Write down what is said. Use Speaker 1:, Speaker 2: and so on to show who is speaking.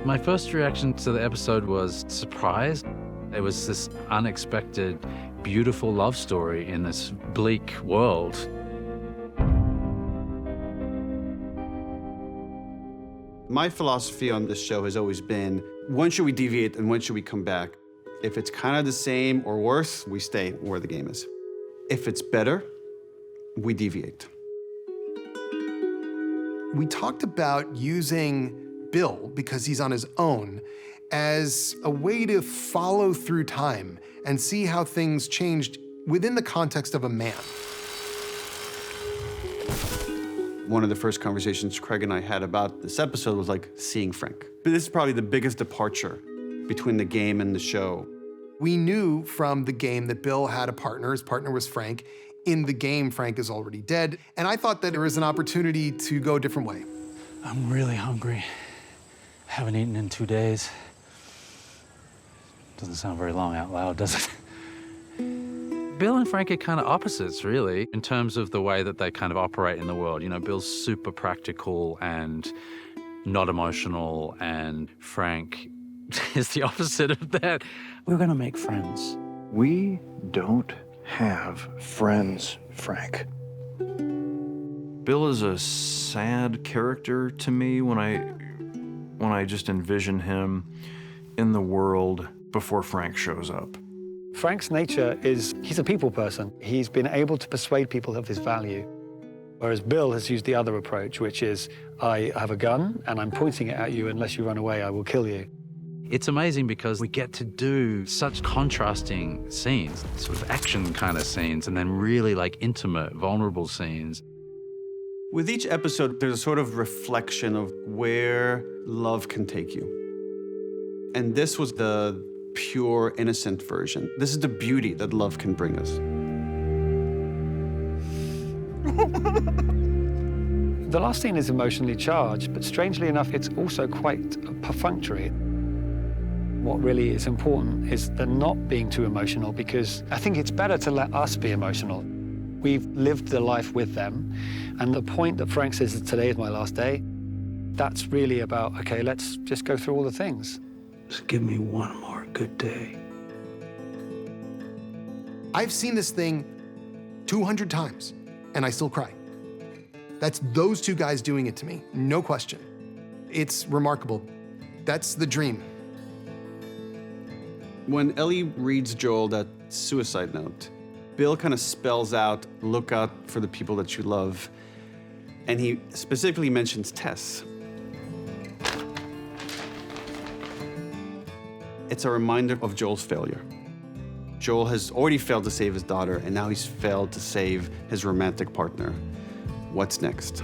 Speaker 1: My first reaction to the episode was surprise. It was this unexpected, beautiful love story in this bleak world.
Speaker 2: My philosophy on this show has always been, when should we deviate and when should we come back? If it's kind of the same or worse, we stay where the game is. If it's better, we deviate.
Speaker 3: We talked about using Bill, because he's on his own, as a way to follow through time and see how things changed within the context of a man.
Speaker 2: One of the first conversations Craig and I had about this episode was like seeing Frank. But this is probably the biggest departure between the game and the show.
Speaker 3: We knew from the game that Bill had a partner. His partner was Frank. In the game, Frank is already dead. And I thought that there was an opportunity to go a different way.
Speaker 1: I'm really hungry. Haven't eaten in 2 days. Doesn't sound very long out loud, does it? Bill and Frank are kind of opposites, really, in terms of the way that they kind of operate in the world. You know, Bill's super practical and not emotional, and Frank is the opposite of that. We're gonna make friends.
Speaker 4: We don't have friends, Frank.
Speaker 5: Bill is a sad character to me when I just envision him in the world before Frank shows up.
Speaker 6: Frank's nature is, he's a people person. He's been able to persuade people of his value. Whereas Bill has used the other approach, which is, I have a gun and I'm pointing it at you. Unless you run away, I will kill you.
Speaker 1: It's amazing because we get to do such contrasting scenes, sort of action kind of scenes, and then really like intimate, vulnerable scenes.
Speaker 2: With each episode, there's a sort of reflection of where love can take you. And this was the pure, innocent version. This is the beauty that love can bring us.
Speaker 6: The last scene is emotionally charged, but strangely enough, it's also quite perfunctory. What really is important is the not being too emotional, because I think it's better to let us be emotional. We've lived the life with them, and the point that Frank says that today is my last day, that's really about, okay, let's just go through all the things.
Speaker 4: Just give me one more good day.
Speaker 3: I've seen this thing 200 times, and I still cry. That's those two guys doing it to me, no question. It's remarkable. That's the dream.
Speaker 2: When Ellie reads Joel that suicide note, Bill kind of spells out, look out for the people that you love. And he specifically mentions Tess. It's a reminder of Joel's failure. Joel has already failed to save his daughter, and now he's failed to save his romantic partner. What's next?